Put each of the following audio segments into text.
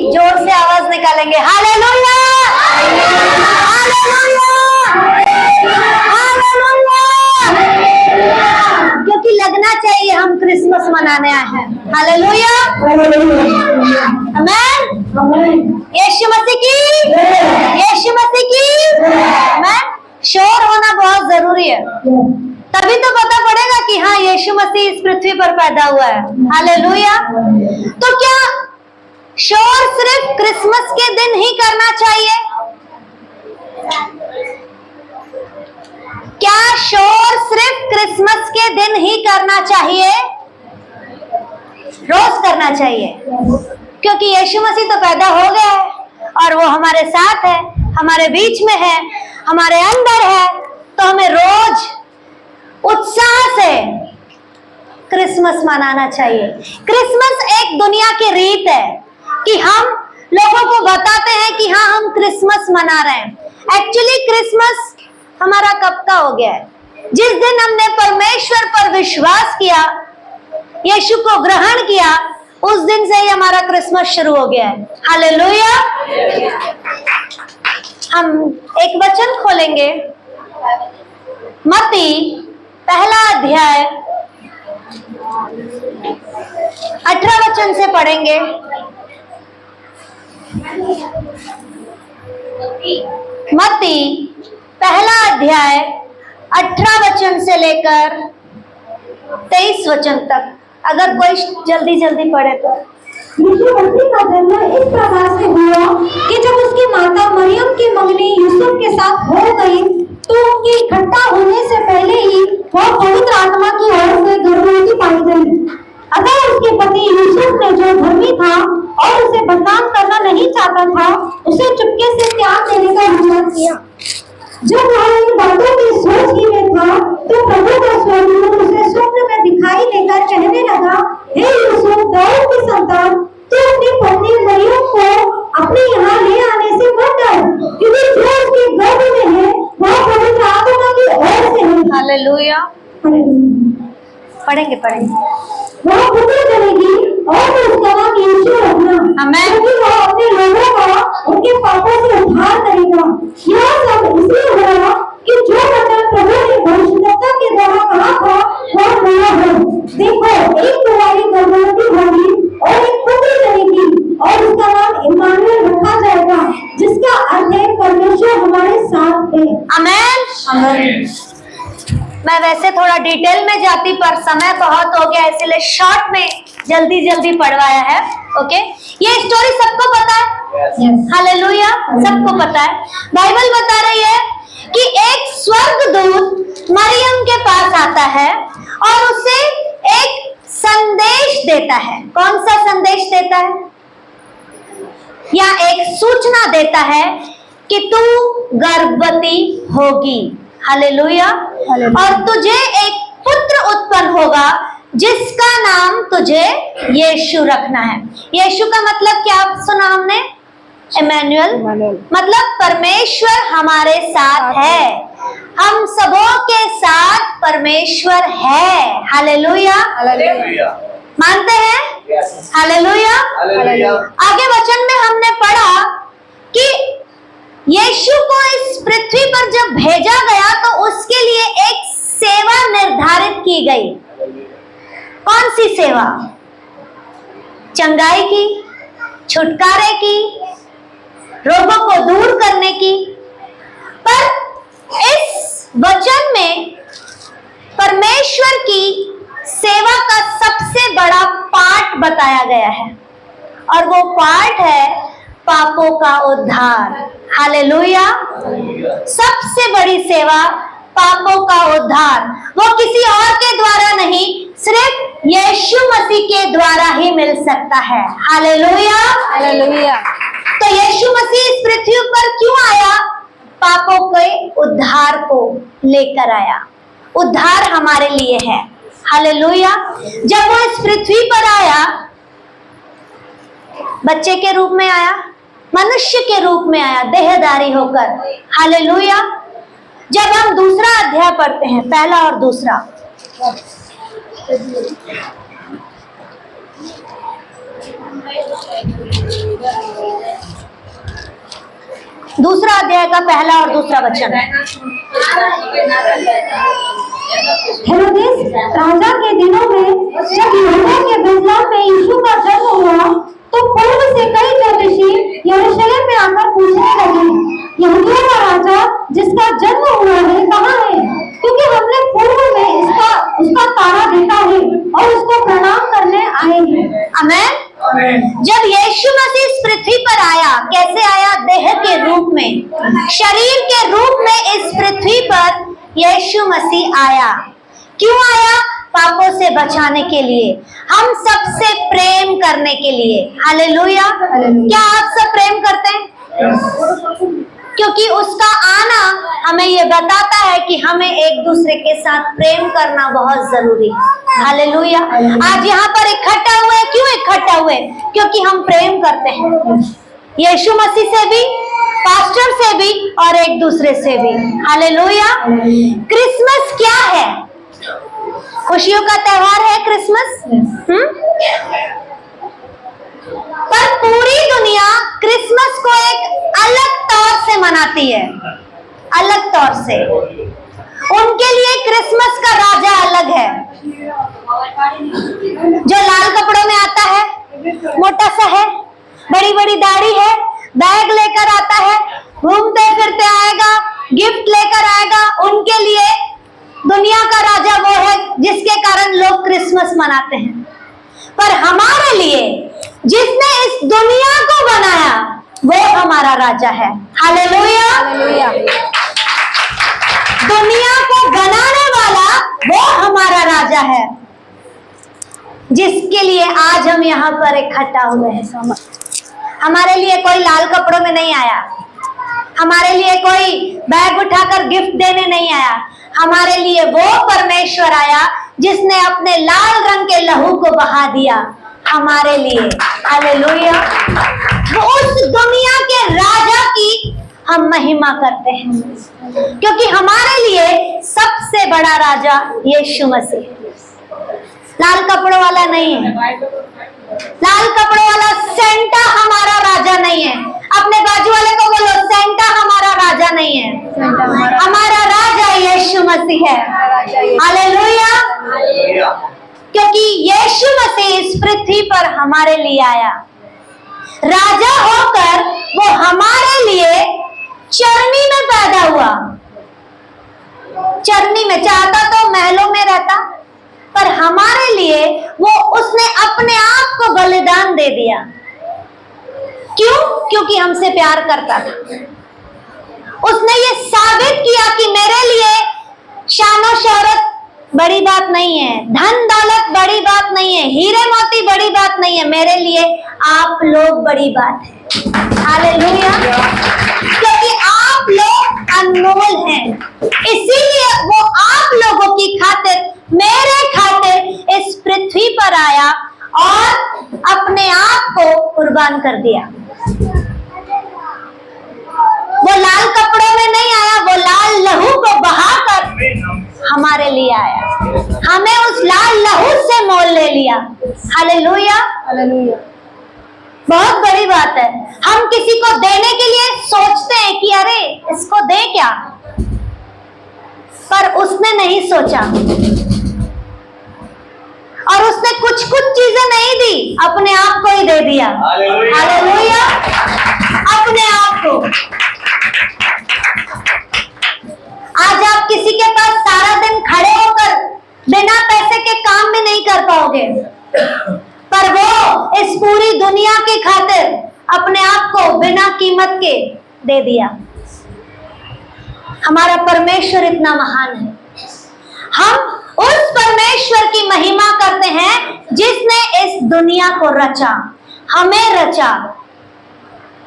जोर से आवाज निकालेंगे हालेलुया, हालेलुया, हालेलुया, क्योंकि लगना चाहिए हम क्रिसमस मनाने आए हैं। हालेलुया, आमीन। यीशु मसीह की, यीशु मसीह की आमीन। शोर होना बहुत जरूरी है, तभी तो पता पड़ेगा कि हाँ यीशु मसीह इस पृथ्वी पर पैदा हुआ है। हालेलुया। तो क्या शोर सिर्फ क्रिसमस के दिन ही करना चाहिए? क्या शोर सिर्फ क्रिसमस के दिन ही करना चाहिए? रोज करना चाहिए, क्योंकि यीशु मसीह तो पैदा हो गया है और वो हमारे साथ है, हमारे बीच में है, हमारे अंदर है। तो हमें रोज उत्साह से क्रिसमस मनाना चाहिए। क्रिसमस एक दुनिया की रीत है कि हम लोगों को बताते हैं कि हाँ हम क्रिसमस मना रहे हैं। एक्चुअली क्रिसमस हमारा कब का हो गया है? जिस दिन हमने परमेश्वर पर विश्वास किया, यीशु को ग्रहण किया, उस दिन से ही हमारा क्रिसमस शुरू हो गया है। हालेलुया। हम एक वचन खोलेंगे, मत्ती पहला अध्याय 18 वचन से पढ़ेंगे। मत्ती पहला अध्याय 18 वचन से लेकर 23 वचन तक। अगर कोई जल्दी जल्दी पढ़े तो। यीशु मसीह का जन्म इस प्रकार से हुआ कि जब उसकी माता मरियम की मंगनी यूसुफ के साथ हो गई, तो उनकी इकट्ठा होने से पहले ही वह पवित्र आत्मा की ओर से गर्भवती पाई गई। अगर उसके पति यूसुफ ने जो धर्मी था और उसे बदनाम करना नहीं चाहता था, उसे चुपके से त्याग देने का विचार किया। जब वह इन बातों की सोच ही में था, तो प्रभु का स्वर्गदूत उसे स्वप्न में दिखाई देकर कहने लगा, हे यूसुफ, दाऊद की संतान, तू अपनी पत्नी मरियम को अपने यहाँ ले आने से मत डर, क्योंकि जो उसके गर्भ में है वह पवित्र आत्मा की ओर से है। हालेलुया। पढ़ेंगे पढ़ेंगे। वह पुत्र जनेगी और उसका नाम यीशु रखना, क्योंकि वह अपने लोगों का उनके पापों से उद्धार करेगा। यह सब इसलिए हुआ कि जो वचन प्रभु ने भविष्यद्वक्ता के द्वारा कहा था वह पूरा हो। देखो, एक कुंवारी गर्भवती होगी और एक पुत्र जनेगी और उसका नाम इम्मानुएल रखा जाएगा, जिसका अर्थ है परमेश्वर हमारे साथ है। आमीन। मैं वैसे थोड़ा डिटेल में जाती, पर समय बहुत हो गया, इसलिए शॉर्ट में जल्दी जल्दी पढ़वाया है। ओके, ये स्टोरी सबको पता है। हालेलुया, सबको पता है। बाइबल बता रही है कि एक स्वर्गदूत मरियम के पास आता है और उसे एक संदेश देता है। कौन सा संदेश देता है? या एक सूचना देता है कि तू गर्भवती होगी। हालेलुया। और तुझे एक पुत्र उत्पन्न होगा जिसका नाम तुझे यीशु रखना है। यीशु का मतलब क्या सुना हमने? इम्मानुएल, मतलब परमेश्वर हमारे साथ है। हम सबों के साथ परमेश्वर है। हालेलुया, मानते हैं? हालेलुया। आगे वचन में हमने पढ़ा कि यीशु को इस पृथ्वी पर जब भेजा गया तो उसके लिए एक सेवा निर्धारित की गई। कौन सी सेवा? चंगाई की, छुटकारे की, रोगों को दूर करने की। पर इस वचन में परमेश्वर की सेवा का सबसे बड़ा पार्ट बताया गया है, और वो पार्ट है पापों का उद्धार। हालेलुया। सबसे बड़ी सेवा पापों का उद्धार, वो किसी और के द्वारा नहीं, सिर्फ यीशु मसीह के द्वारा ही मिल सकता है। Hallelujah, hallelujah. तो यीशु मसीह इस पृथ्वी पर क्यों आया? पापों के उद्धार को लेकर आया। उद्धार हमारे लिए है। हालेलुया। जब वो इस पृथ्वी पर आया, बच्चे के रूप में आया, मनुष्य के रूप में आया, देहधारी होकर। हालेलुया। जब हम दूसरा अध्याय पढ़ते हैं, पहला और दूसरा, दूसरा अध्याय का पहला और दूसरा वचन। हेरोदेस राजा के दिनों में जब यहूदा के बेतलेहम में यीशु का जन्म हुआ तो पूर्व से कई ज्योतिषी यरूशलेम में आकर पूछने लगे, यहूदियों का राजा जिसका जन्म हुआ है कहाँ है? क्योंकि हमने पूर्व में उसका तारा देखा है और उसको प्रणाम करने आए हैं। आमेन। जब यीशु मसीह इस पृथ्वी पर आया, कैसे आया? देह के रूप में, शरीर के रूप में इस पृथ्वी पर यीशु मसीह आया। क्यों आया? पापों से बचाने के लिए, हम सबसे प्रेम करने के लिए। हालेलुया। क्या आप सब प्रेम करते हैं? क्योंकि उसका आना हमें ये बताता है कि हमें एक दूसरे के साथ प्रेम करना बहुत जरूरी है। हालेलुया। आज यहाँ पर इकट्ठा हुए, क्यों इकट्ठा हुए? क्योंकि हम प्रेम करते हैं, यीशु मसीह से भी, पास्टर से भी और एक दूसरे से भी। हालेलुया। क्रिसमस क्या है? खुशियों का त्योहार है क्रिसमस। पर पूरी दुनिया क्रिसमस को एक अलग तौर से मनाती है, अलग तौर से। उनके लिए क्रिसमस का राजा अलग है, जो लाल कपड़ों में आता है, मोटा सा है, बड़ी बड़ी दाढ़ी है, बैग लेकर आता है, घूमते फिरते आएगा, गिफ्ट लेकर आएगा। उनके लिए दुनिया का राजा वो है जिसके कारण लोग क्रिसमस मनाते हैं। पर हमारे लिए जिसने इस दुनिया को बनाया वो हमारा राजा है। हालेलुया। दुनिया को बनाने वाला वो हमारा राजा है, जिसके लिए आज हम यहाँ पर इकट्ठा हुए हैं। हमारे लिए कोई लाल कपड़ों में नहीं आया, हमारे लिए कोई बैग उठाकर गिफ्ट देने नहीं आया। हमारे लिए वो परमेश्वर आया जिसने अपने लाल रंग के लहू को बहा दिया हमारे लिए। हालेलुया। वो उस दुनिया के राजा की हम महिमा करते हैं, क्योंकि हमारे लिए सबसे बड़ा राजा यीशु मसीह। लाल कपड़ों वाला नहीं है, लाल कपड़ों वाला सेंटा हमारा राजा नहीं है। अपने बाजू वाले को बोलो, सेंटा हमारा राजा नहीं है, हमारा राजा यीशु मसीह है। हालेलुया। क्योंकि यीशु मसीह इस पृथ्वी पर हमारे लिए आया, राजा होकर वो हमारे लिए चरनी में पैदा हुआ। चरनी में, चाहता तो महलों में रहता, पर हमारे लिए वो उसने अपने आप को बलिदान दे दिया। क्यों? क्योंकि हमसे प्यार करता था। उसने ये साबित किया कि मेरे लिए शानो शोहरत बड़ी बात नहीं है, धन दौलत बड़ी बात नहीं है, हीरे मोती बड़ी बात नहीं है, मेरे लिए आप लोग बड़ी बात है। हालेलुया। क्योंकि आप लोग अनमोल हैं, इसीलिए वो आप लोगों की खातिर, मेरे खातिर इस पृथ्वी पर आया और अपने आप को कुर्बान कर दिया। वो लाल कपड़ों में नहीं आया, वो लाल लहू को बहाकर हमारे लिए आया। हमें उस लाल लहू से मोल ले लिया। हालेलुया। हालेलुया। बहुत बड़ी बात है। हम किसी को देने के लिए सोचते हैं कि अरे इसको दे क्या, पर उसने नहीं सोचा और उसने कुछ चीजें नहीं दी, अपने आप को ही दे दिया। हालेलुया। अपने आप को। आज आप किसी के पास सारा दिन खड़े होकर बिना पैसे के काम भी नहीं कर पाओगे, पर वो इस पूरी दुनिया की खातिर अपने आप को बिना कीमत के दे दिया। हमारा परमेश्वर इतना महान है। हम उस परमेश्वर की महिमा करते हैं जिसने इस दुनिया को रचा, हमें रचा,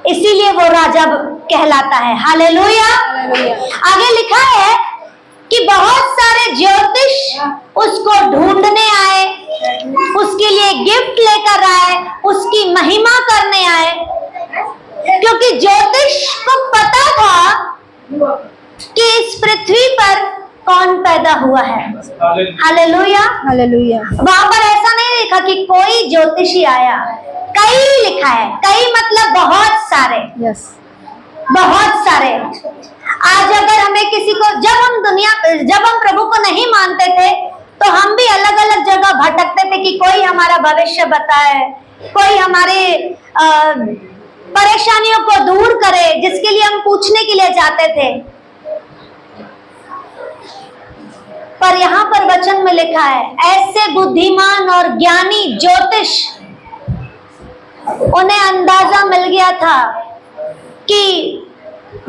इसीलिए वो राजा कहलाता है। हालेलुया। आगे लिखा है कि बहुत सारे ज्योतिष उसको ढूंढने आए, उसके लिए गिफ्ट लेकर आए, उसकी महिमा करने आए, क्योंकि ज्योतिष को पता था कि इस पृथ्वी पर कौन पैदा हुआ है। हालेलुया। हालेलुया। वहां पर ऐसा नहीं लिखा कि कोई ज्योतिषी आया, कई लिखा है, कई मतलब बहुत सारे। बहुत सारे। आज अगर हमें किसी को, जब हम प्रभु को नहीं मानते थे तो हम भी अलग अलग जगह भटकते थे कि कोई हमारा भविष्य बताए, कोई हमारे परेशानियों को दूर करे, जिसके लिए हम पूछने के लिए जाते थे। पर यहाँ पर वचन में लिखा है, ऐसे बुद्धिमान और ज्ञानी ज्योतिष, उन्हें अंदाजा मिल गया था कि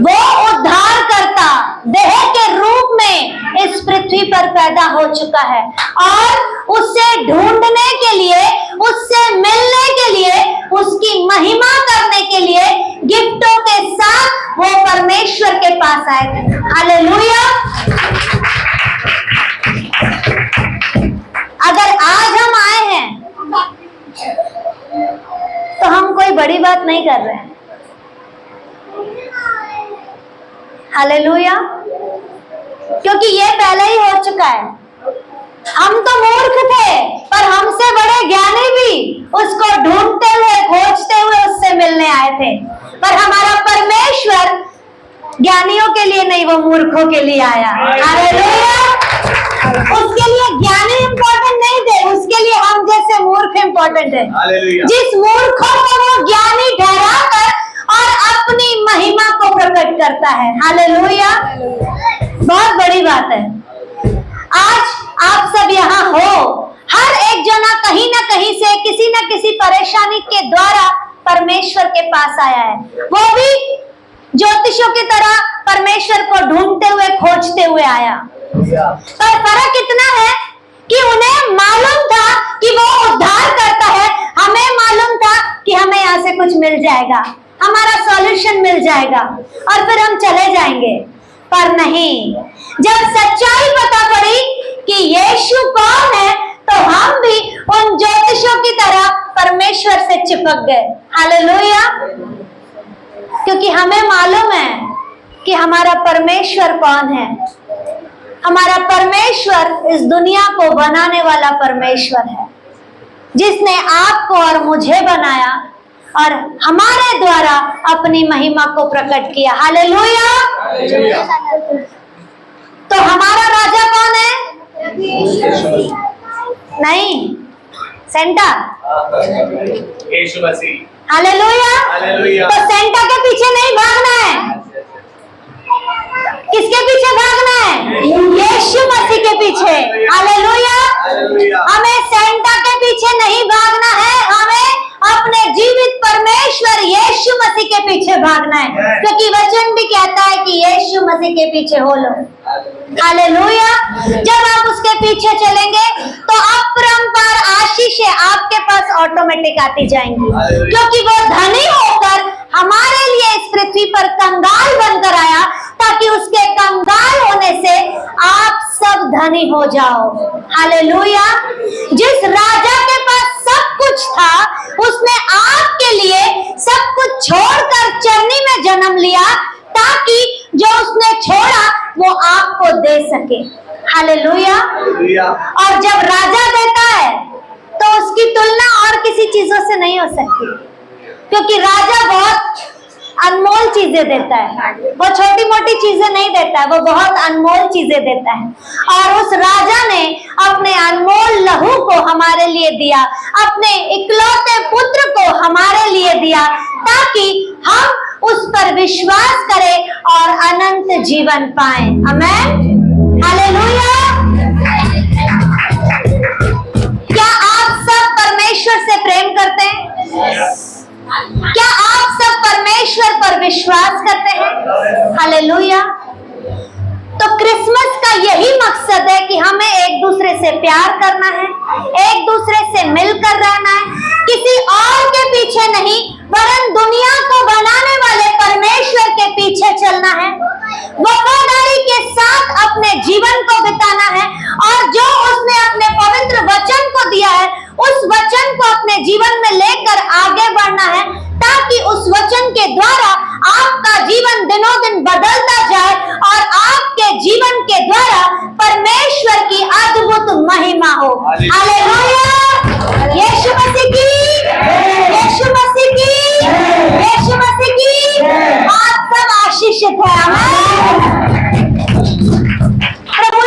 वो उद्धारकर्ता देह के रूप में इस पृथ्वी पर पैदा हो चुका है और उसे ढूंढने के लिए, उससे मिलने के लिए, उसकी महिमा करने के लिए गिफ्टों के साथ वो परमेश्वर के पास आए थे। हालेलुया। अगर आज हम आए हैं तो हम कोई बड़ी बात नहीं कर रहे हैं। हालेलुया। क्योंकि ये पहले ही हो चुका है। हम तो मूर्ख थे, पर हमसे बड़े ज्ञानी भी उसको ढूंढते हुए, खोजते हुए उससे मिलने आए थे। पर हमारा परमेश्वर ज्ञानियों के लिए नहीं, वो मूर्खों के लिए आया। हालेलुया। उसके लिए ज्ञानी इंपॉर्टेंट नहीं थे, उसके लिए हम जैसे मूर्ख इंपॉर्टेंट है। जिस मूर्खों को वो ज्ञानी ठहरा कर और अपनी महिमा को प्रकट करता है। हालेलुया। बहुत बड़ी बात है। आज आप सब यहाँ हो, हर एक जना कहीं ना कहीं से, किसी न किसी परेशानी के द्वारा परमेश्वर के पास आया है। वो भी ज्योतिषों की तरह परमेश्वर को ढूंढते हुए, खोजते हुए आया। पर फर्क इतना है कि उन्हें मालूम था कि वो उद्धार करता है। हमें मालूम था कि हमें यहाँ से कुछ मिल जाएगा, हमारा सॉल्यूशन मिल जाएगा और फिर हम चले जाएंगे। पर नहीं, जब सच्चाई पता पड़ी कि यीशु कौन है, तो हम भी उन ज्योतिषों की तरह परमेश्वर से चिपक गए। हालेलुया। क्योंकि हमें मालूम है कि हमारा परमेश्वर कौन है। हमारा परमेश्वर इस दुनिया को बनाने वाला परमेश्वर है, जिसने आपको और मुझे बनाया और हमारे द्वारा अपनी महिमा को प्रकट किया। हालेलुया। तो हमारा राजा कौन है? नहीं, सेंटा, यीशु मसीह। हालेलुया। तो सेंटा के पीछे नहीं भागना है। किसके पीछे भागना है? यीशु मसीह के पीछे। हालेलुया। हमें सेंटा के पीछे नहीं भागना है, हमें अपने जीवित परमेश्वर यीशु मसीह के पीछे भागना है। क्योंकि वचन भी कहता है कि यीशु मसीह के पीछे हो लो। हालेलुया। जब आप उसके पीछे चलेंगे तो अपरंपार आशीषें आपके पास ऑटोमेटिक आती जाएंगी, क्योंकि वो धनी होकर हमारे लिए इस पृथ्वी पर कंगाल बनकर आया, ताकि उसके कंगाल होने से आप सब धनी हो जाओ। हालेलुया। जिस राजा के पास सब कुछ था, उसने आपके लिए सब कुछ छोड़कर चरनी में जन्म लिया, ताकि जो उसने छोड़ा वो आपको दे सके। हालेलुया। और जब राजा देता है तो उसकी तुलना और किसी चीजों से नहीं हो सकती, क्योंकि राजा बहुत अनमोल चीजें देता है। वो छोटी मोटी चीजें नहीं देता है, वो बहुत अनमोल चीजें देता है। और उस राजा ने अपने अनमोल लहू को हमारे लिए दिया, अपने इकलौते पुत्र को हमारे लिए दिया, ताकि हम उस पर विश्वास करें और अनंत जीवन पाएं। आमीन। हालेलुया। क्या आप सब परमेश्वर से प्रेम करते हैं? क्या आप सब परमेश्वर पर विश्वास करते हैं? हालेलुया। तो क्रिसमस का यही मकसद है कि हमें एक दूसरे से प्यार करना है, एक दूसरे से मिलकर रहना है, किसी और के पीछे नहीं, वरन दुनिया को बनाने वाले परमेश्वर के पीछे चलना है, वफादारी के साथ अपने जीवन को बिताना है, और जो उसने अपने पवित्र वचन को दिया है, उस वचन को अपने जीवन में लेकर आगे बढ़ना है, ताकि उस वचन के द्वारा आपका जीवन दिनों दिन बदलता जाए और आपके जीवन के द्वारा परमेश्वर की अद्भुत महिमा हो। हालेलुया। यीशु मसीह की, यीशु मसीह की, यीशु मसीह की। आप सब निश्चित है। आमीन।